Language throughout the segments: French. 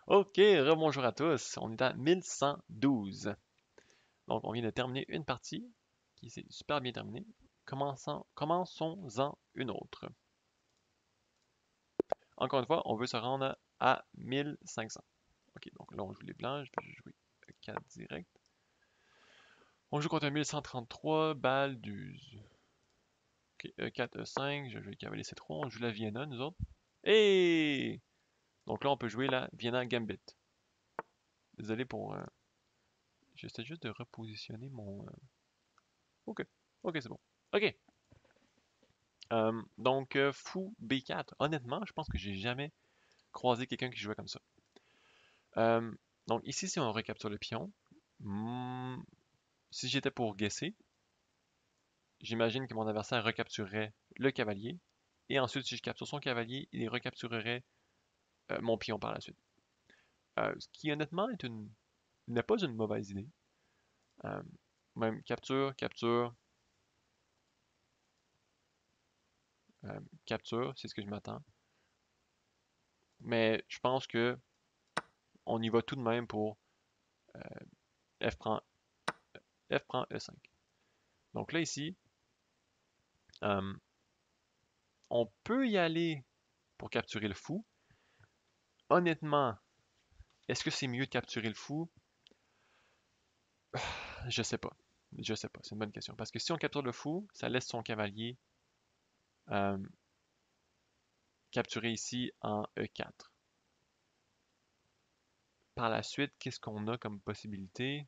Ok, rebonjour à tous. On est à 1112. Donc, on vient de terminer une partie qui s'est super bien terminée. Commençons-en une autre. Encore une fois, on veut se rendre à 1500. Ok, donc là, on joue les blancs. Je vais jouer 4 direct. On joue contre un 1133, balle du. Ok, E4, E5. Je joue cavalier C3. On joue la Vienna, nous autres. Et donc là, on peut jouer la Vienna Gambit. Désolé pour. J'essaie juste de repositionner mon. Ok, ok, c'est bon. Ok. Donc, fou B4. Honnêtement, je pense que j'ai jamais croisé quelqu'un qui jouait comme ça. Euh, donc, ici, si on recapture le pion, hmm, si j'étais pour guesser, j'imagine que mon adversaire recapturerait le cavalier. Et ensuite, si je capture son cavalier, il recapturerait mon pion par la suite. Ce qui, honnêtement, n'est pas une mauvaise idée. Euh, Même capture, capture, capture, c'est ce que je m'attends. Mais je pense que on y va tout de même pour F prend, F prend E5. Donc là, ici, euh, on peut y aller pour capturer le fou. Honnêtement, est-ce que c'est mieux de capturer le fou? Je sais pas. Je sais pas, c'est une bonne question. Parce que si on capture le fou, ça laisse son cavalier euh, capturé ici en E4. Par la suite, qu'est-ce qu'on a comme possibilité?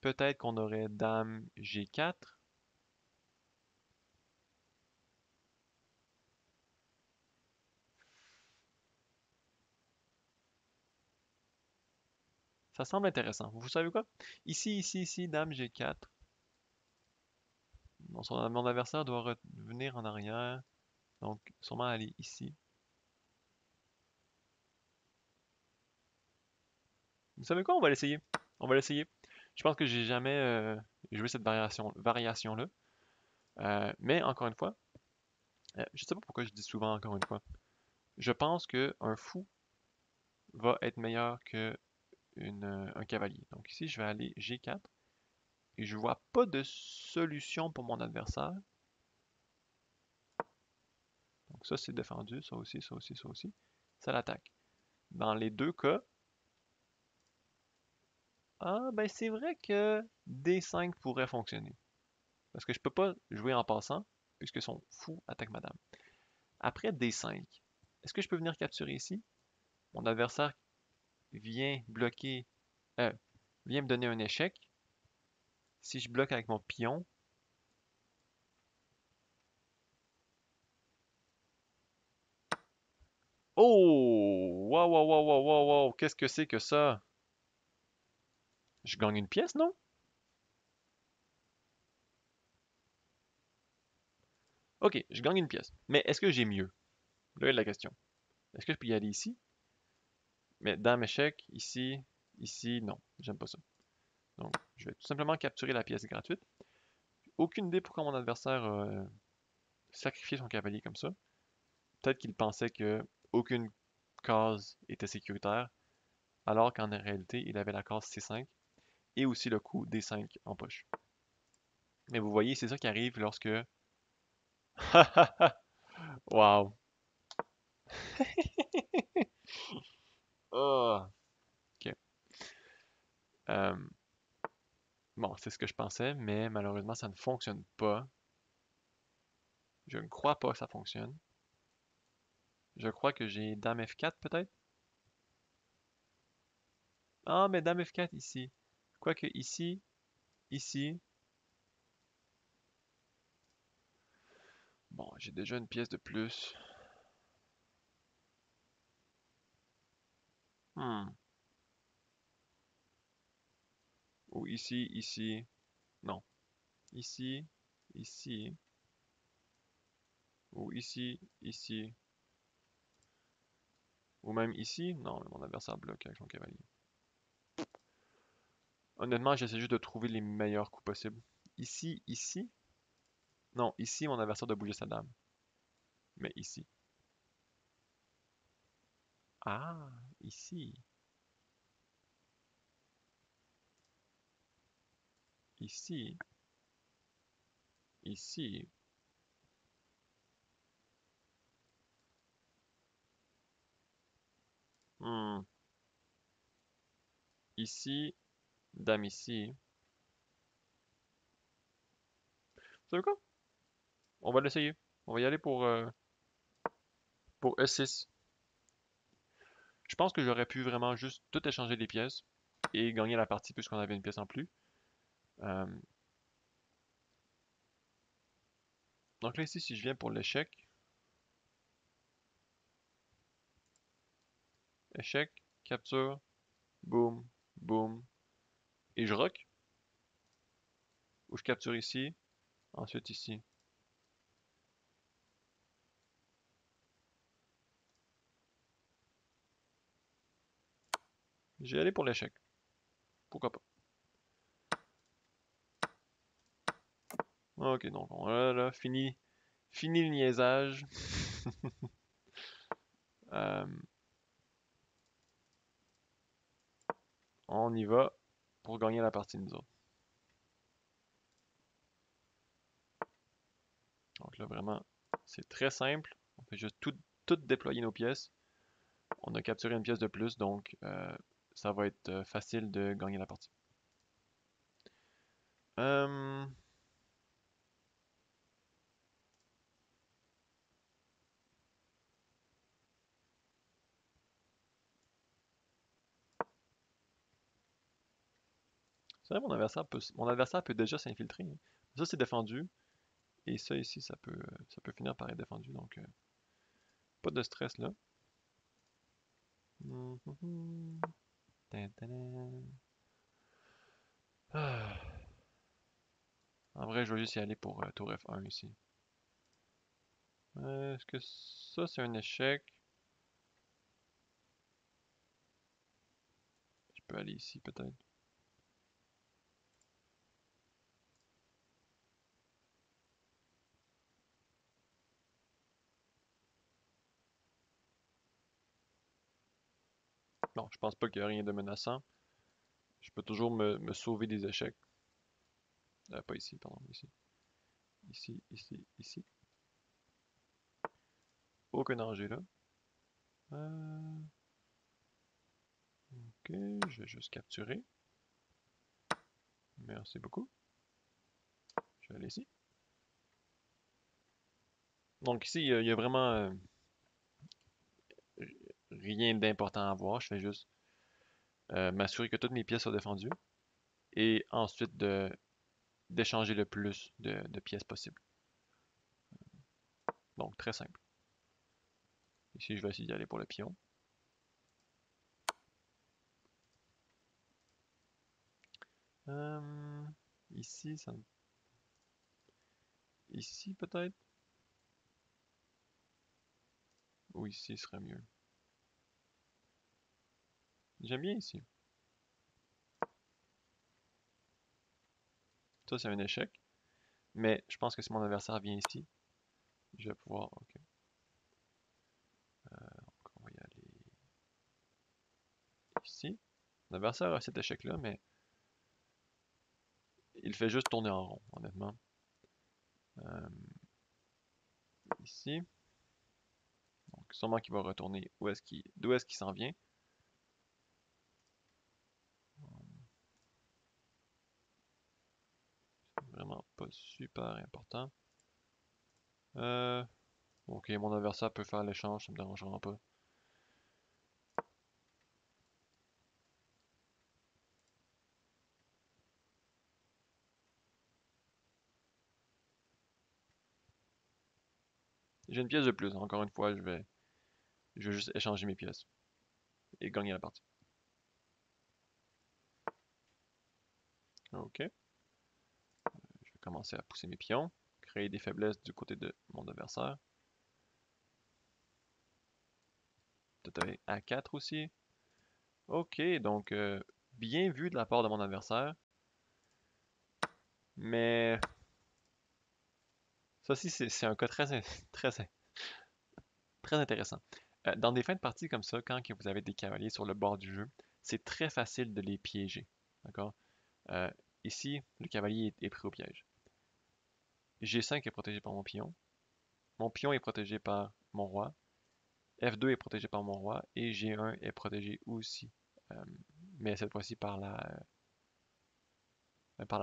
Peut-être qu'on aurait Dame G4. Ça semble intéressant. Vous savez quoi? Ici, Dame G4. Mon adversaire doit revenir en arrière. Donc, sûrement aller ici. Vous savez quoi? On va l'essayer. On va l'essayer. Je pense que j'ai jamais joué cette variation-là. Mais encore une fois, je sais pas pourquoi je dis souvent encore une fois. Je pense qu'un fou va être meilleur que un cavalier. Donc ici, je vais aller G4 et je vois pas de solution pour mon adversaire. Donc ça, c'est défendu. Ça aussi, ça aussi, ça aussi. Ça l'attaque. Dans les deux cas, ah ben c'est vrai que D5 pourrait fonctionner. Parce que je peux pas jouer en passant, puisque son fou attaque madame. Après D5, est-ce que je peux venir capturer ici? Mon adversaire vient bloquer, euh, vient me donner un échec. Si je bloque avec mon pion, oh! Waouh, waouh, waouh, waouh, waouh, waouh! Qu'est-ce que c'est que ça? Je gagne une pièce, non? Ok, je gagne une pièce. Mais est-ce que j'ai mieux? Là est la question. Est-ce que je peux y aller ici? Mais dame échec, ici, non. J'aime pas ça. Donc, je vais tout simplement capturer la pièce gratuite. Aucune idée pourquoi mon adversaire sacrifié son cavalier comme ça. Peut-être qu'il pensait que aucune case était sécuritaire, alors qu'en réalité, il avait la case C5 et aussi le coup D5 en poche. Mais vous voyez, c'est ça qui arrive lorsque... Wow! Oh! Ok. Euh, bon, c'est ce que je pensais, mais malheureusement, ça ne fonctionne pas. Je ne crois pas que ça fonctionne. Je crois que j'ai Dame F4 peut-être? Ah, mais Dame F4 ici. Quoique ici. Bon, j'ai déjà une pièce de plus. Hmm. Ou ici. Non. Ici, ici. Ou ici. Ou même ici. Non, mon adversaire bloque avec son cavalier. Honnêtement, j'essaie juste de trouver les meilleurs coups possibles. Ici. Non, ici, mon adversaire doit bouger sa dame. Mais ici. Ah, ici. Ici. Ici. Hmm. Ici. Dame ici. Vous savez quoi? On va l'essayer. On va y aller pour E6. Je pense que j'aurais pu vraiment juste tout échanger les pièces et gagner la partie puisqu'on avait une pièce en plus. Euh, donc là ici, si je viens pour l'échec, échec, capture, boum, boum, et je rock, ou je capture ici, ensuite ici. J'ai allé pour l'échec. Pourquoi pas? Ok, donc là, fini le niaisage. Euh, on y va pour gagner la partie nous autres. Donc là, vraiment, c'est très simple. On fait juste tout déployer nos pièces. On a capturé une pièce de plus, donc ça va être facile de gagner la partie. Euh, c'est vrai, mon adversaire peut déjà s'infiltrer, hein. Ça, c'est défendu. Et ça ici, ça peut finir par être défendu. Donc, pas de stress là. Mhm. Tadadam. Ah. En vrai, je vais juste y aller pour tour F1 ici. Est-ce que ça, c'est un échec? Je peux aller ici peut-être. Non, je pense pas qu'il y a rien de menaçant. Je peux toujours me sauver des échecs. Pas ici, pardon, ici. Ici, ici, ici. Aucun danger là. Euh, ok, je vais juste capturer. Merci beaucoup. Je vais aller ici. Donc ici, il y a vraiment rien d'important à voir. Je fais juste m'assurer que toutes mes pièces sont défendues et ensuite d'échanger le plus de pièces possible. Donc très simple. Ici, je vais essayer d'y aller pour le pion. Euh, ici, ici peut-être? Ou ici serait mieux. J'aime bien ici. Ça, c'est un échec. Mais je pense que si mon adversaire vient ici, je vais pouvoir... Ok. Donc on va y aller ici. Mon adversaire a cet échec-là, mais il fait juste tourner en rond, honnêtement. Euh, ici. Donc sûrement qu'il va retourner d'où est-ce qu'il s'en vient. Vraiment pas super important. Euh, ok, mon adversaire peut faire l'échange, ça me dérangera pas. J'ai une pièce de plus, encore une fois, je vais juste échanger mes pièces et gagner la partie. Ok, je vais commencer à pousser mes pions, créer des faiblesses du côté de mon adversaire. Peut-être avec A4 aussi. Ok, donc bien vu de la part de mon adversaire. Mais ça aussi, c'est un cas très, très intéressant. Dans des fins de partie comme ça, quand que vous avez des cavaliers sur le bord du jeu, c'est très facile de les piéger. D'accord? Euh, Ici, le cavalier est pris au piège. G5 est protégé par mon pion. Mon pion est protégé par mon roi. F2 est protégé par mon roi. Et G1 est protégé aussi. Euh, mais cette fois-ci par la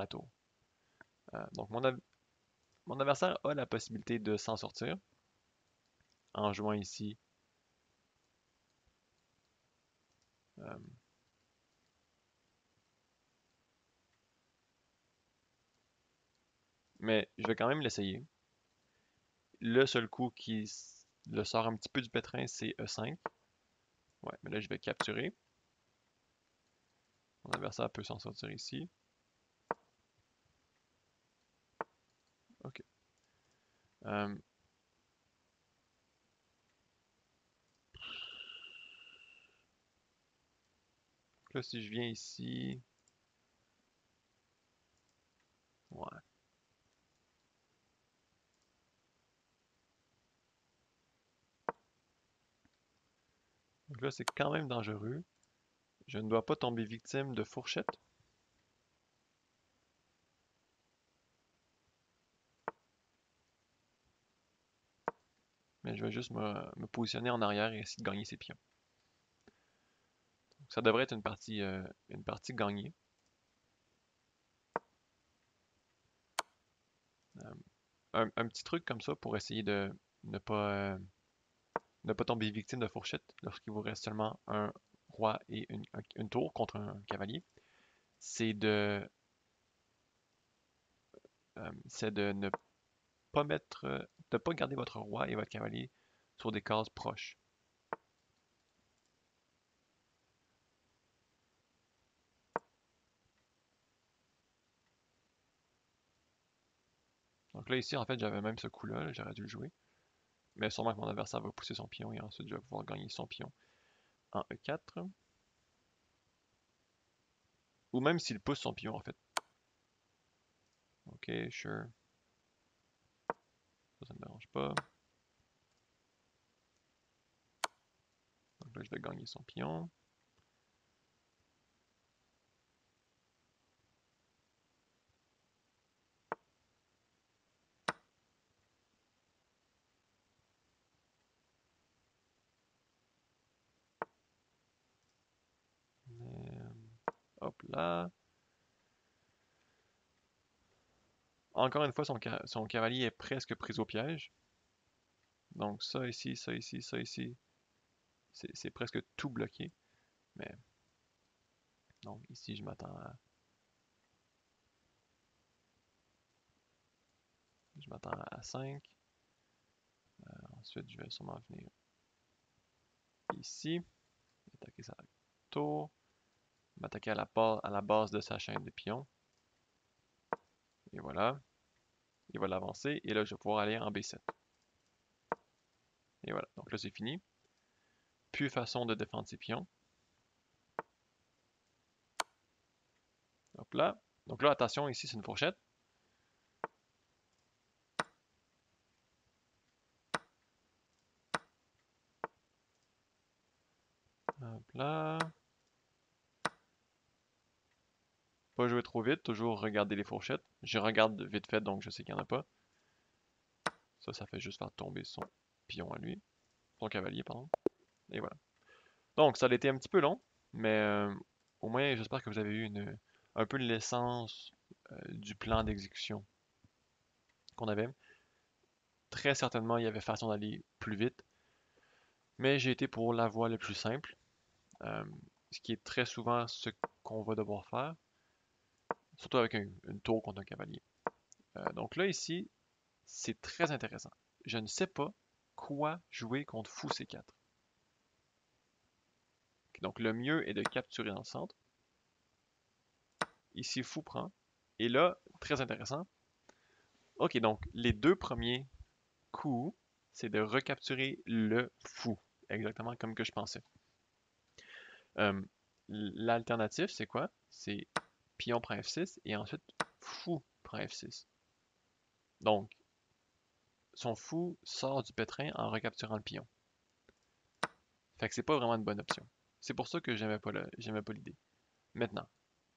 tour. Donc mon adversaire a la possibilité de s'en sortir en jouant ici. Euh, mais je vais quand même l'essayer. Le seul coup qui le sort un petit peu du pétrin, c'est E5. Ouais, mais là, je vais capturer. Mon adversaire peut s'en sortir ici. OK. Euh, là, si je viens ici... Ouais. Donc là, c'est quand même dangereux. Je ne dois pas tomber victime de fourchette. Mais je vais juste me positionner en arrière et essayer de gagner ces pions. Donc, ça devrait être une partie gagnée. Euh, un petit truc comme ça pour essayer de ne pas, euh, ne pas tomber victime de fourchette lorsqu'il vous reste seulement un roi et une tour contre un cavalier, c'est de ne pas de pas garder votre roi et votre cavalier sur des cases proches. Donc là, ici, en fait, j'avais même ce coup-là, j'aurais dû le jouer. Mais sûrement que mon adversaire va pousser son pion et ensuite je vais pouvoir gagner son pion en E4. Ou même s'il pousse son pion, en fait. Ok, sure. Ça ne me dérange pas. Donc là, je vais gagner son pion. Hop là. Encore une fois, son cavalier est presque pris au piège. Donc ça ici, ça ici, ça ici, c'est presque tout bloqué. Mais donc ici, je m'attends à 5. Ensuite, je vais sûrement venir ici, attaquer sa tour, m'attaquer à la base de sa chaîne de pions. Et voilà. Il va l'avancer. Et là, je vais pouvoir aller en B7. Et voilà. Donc là, c'est fini. Plus façon de défendre ses pions. Hop là. Donc là, attention, ici, c'est une fourchette. Hop là. Pas jouer trop vite, toujours regarder les fourchettes. Je regarde vite fait, donc je sais qu'il n'y en a pas. Ça fait juste faire tomber son pion à lui. Son cavalier, pardon. Et voilà. Donc, ça a été un petit peu long, mais au moins, j'espère que vous avez eu un peu l'essence du plan d'exécution qu'on avait. Très certainement, il y avait façon d'aller plus vite, mais j'ai été pour la voie la plus simple, euh, ce qui est très souvent ce qu'on va devoir faire, surtout avec une tour contre un cavalier. Donc là, ici, c'est très intéressant. Je ne sais pas quoi jouer contre fou C4. Donc le mieux est de capturer dans le centre. Ici, fou prend. Et là, très intéressant. Ok, donc les deux premiers coups, c'est de recapturer le fou. Exactement comme que je pensais. Euh, L'alternative, c'est quoi? C'est pion prend F6 et ensuite fou prend F6. Donc, son fou sort du pétrin en recapturant le pion. Fait que c'est pas vraiment une bonne option. C'est pour ça que j'aimais pas l'idée. Maintenant,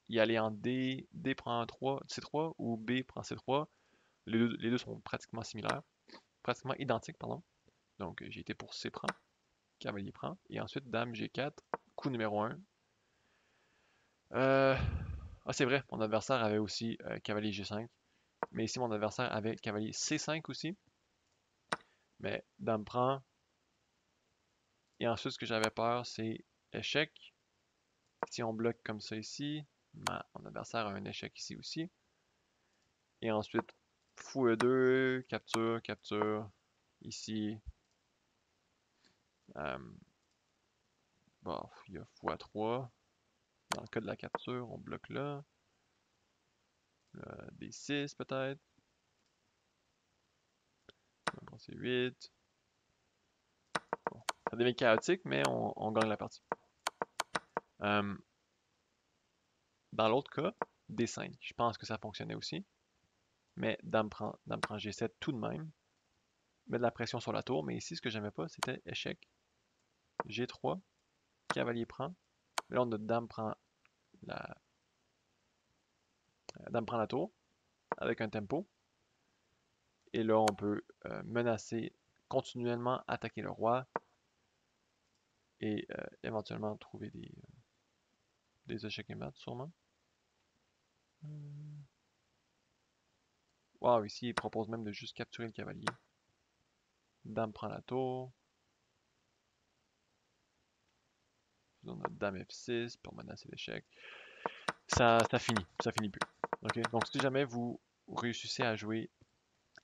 y aller en D, D prend 3, C3 ou B prend C3. Les deux sont pratiquement similaires, pratiquement identiques, pardon. Donc j'ai été pour C prend, cavalier prend. Et ensuite, dame G4, coup numéro 1. Ah, c'est vrai, mon adversaire avait aussi cavalier G5. Mais ici, mon adversaire avait cavalier C5 aussi. Mais dame prend. Et ensuite, ce que j'avais peur, c'est échec. Si on bloque comme ça ici, mon adversaire a un échec ici aussi. Et ensuite, fou E2, capture, capture, ici. Euh, bon, il y a fou A3. Dans le cas de la capture, on bloque là. D6 peut-être. On c'est 8. Bon, ça devient chaotique, mais on gagne la partie. Euh, dans l'autre cas, D5. Je pense que ça fonctionnait aussi. Mais dame prend G7 tout de même. Met de la pression sur la tour. Mais ici, ce que j'aimais pas, c'était échec. G3. Cavalier prend. Là, on a la, dame prend la tour avec un tempo. Et là, on peut menacer, continuellement attaquer le roi et éventuellement trouver des échecs et maths, sûrement. Wow, ici, il propose même de juste capturer le cavalier. Dame prend la tour. On a dame F6 pour menacer l'échec. Ça finit plus. Okay? Donc, si jamais vous réussissez à jouer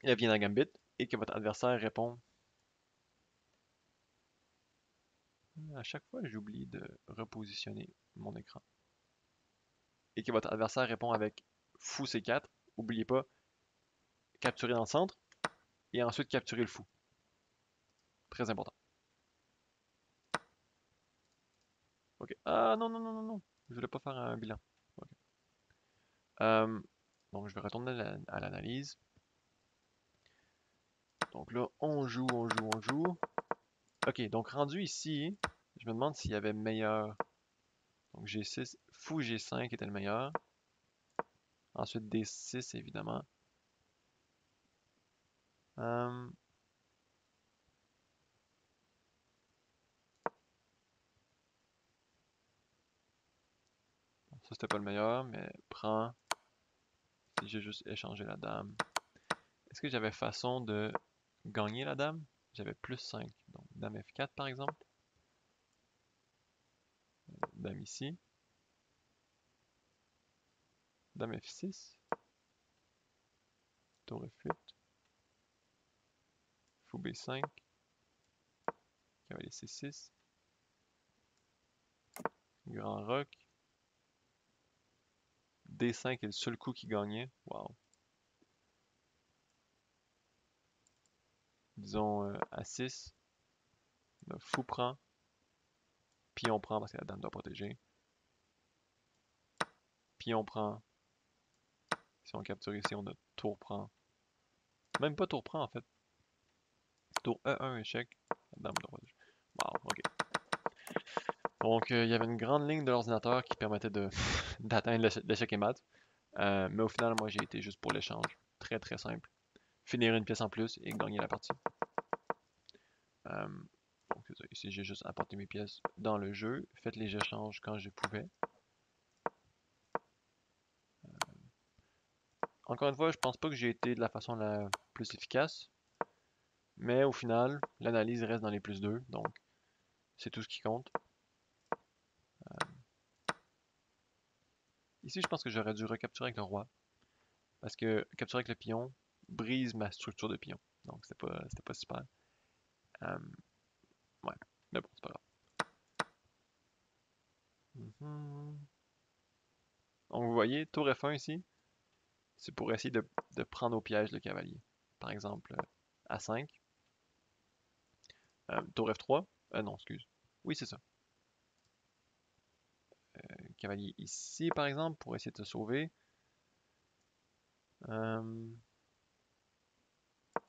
la Vienna Gambit et que votre adversaire répond. À chaque fois, j'oublie de repositionner mon écran. Et que votre adversaire répond avec fou C4, n'oubliez pas, capturer dans le centre et ensuite capturer le fou. Très important. Ok. Ah non, non, non, non, non. Je voulais pas faire un bilan. Okay. Donc je vais retourner à l'analyse. Donc là, on joue, on joue, on joue. Ok, donc rendu ici, je me demande s'il y avait meilleur. Donc G6, fou G5 était le meilleur. Ensuite D6 évidemment. Ça c'était pas le meilleur, mais prend. Si j'ai juste échangé la dame. Est-ce que j'avais façon de gagner la dame? J'avais plus 5. Donc dame F4 par exemple. Dame ici. Dame F6. Tour F8. Fou B5. Cavalier C6. Grand roc. D5 est le seul coup qui gagnait. Wow. Disons A6. Le fou prend. Pion prend parce que la dame doit protéger. Pion prend. Si on capture ici, on a tour prend. Même pas tour prend en fait. Tour E1 échec. La dame doit protéger. Wow, ok. Donc il y avait une grande ligne de l'ordinateur qui permettait d'atteindre l'échec et mat. Mais au final, moi j'ai été juste pour l'échange. Très très simple. Finir une pièce en plus et gagner la partie. Donc ici j'ai juste apporté mes pièces dans le jeu. Faites les échanges quand je pouvais. Encore une fois, je pense pas que j'ai été de la façon la plus efficace. Mais au final, l'analyse reste dans les plus 2. Donc c'est tout ce qui compte. Ici, je pense que j'aurais dû recapturer avec le roi. Parce que capturer avec le pion brise ma structure de pion. Donc c'était pas super. Euh, ouais, mais bon, c'est pas grave. Donc vous voyez, tour F1 ici, c'est pour essayer de prendre au piège le cavalier. Par exemple, A5. Tour F3. Non, excuse. Oui, c'est ça. Cavalier ici, par exemple, pour essayer de se sauver.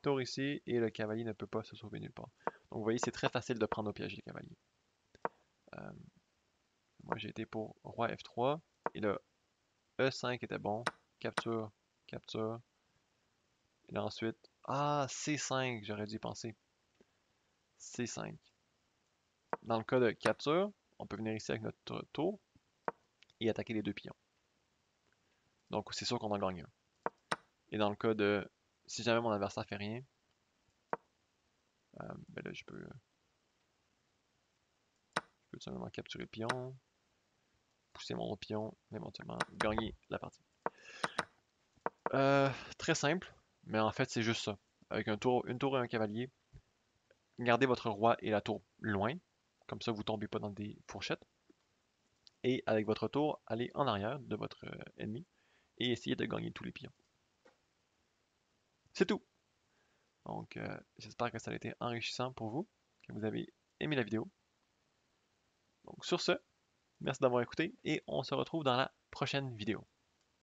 Tour ici, et le cavalier ne peut pas se sauver nulle part. Donc vous voyez, c'est très facile de prendre au piège les cavaliers. Moi, j'ai été pour roi F3. Et là, E5 était bon. Capture, capture. Et là, ensuite, ah, C5, j'aurais dû y penser. C5. Dans le cas de capture, on peut venir ici avec notre tour et attaquer les deux pions. Donc, c'est sûr qu'on en gagne un. Et dans le cas de, si jamais mon adversaire fait rien, ben là, je peux tout simplement capturer le pion, pousser mon pion, éventuellement gagner la partie. Très simple, mais en fait, c'est juste ça. Avec une tour et un cavalier, gardez votre roi et la tour loin, comme ça vous tombez pas dans des fourchettes. Et avec votre tour, allez en arrière de votre ennemi et essayez de gagner tous les pions. C'est tout! Donc, j'espère que ça a été enrichissant pour vous, que vous avez aimé la vidéo. Donc, sur ce, merci d'avoir écouté et on se retrouve dans la prochaine vidéo.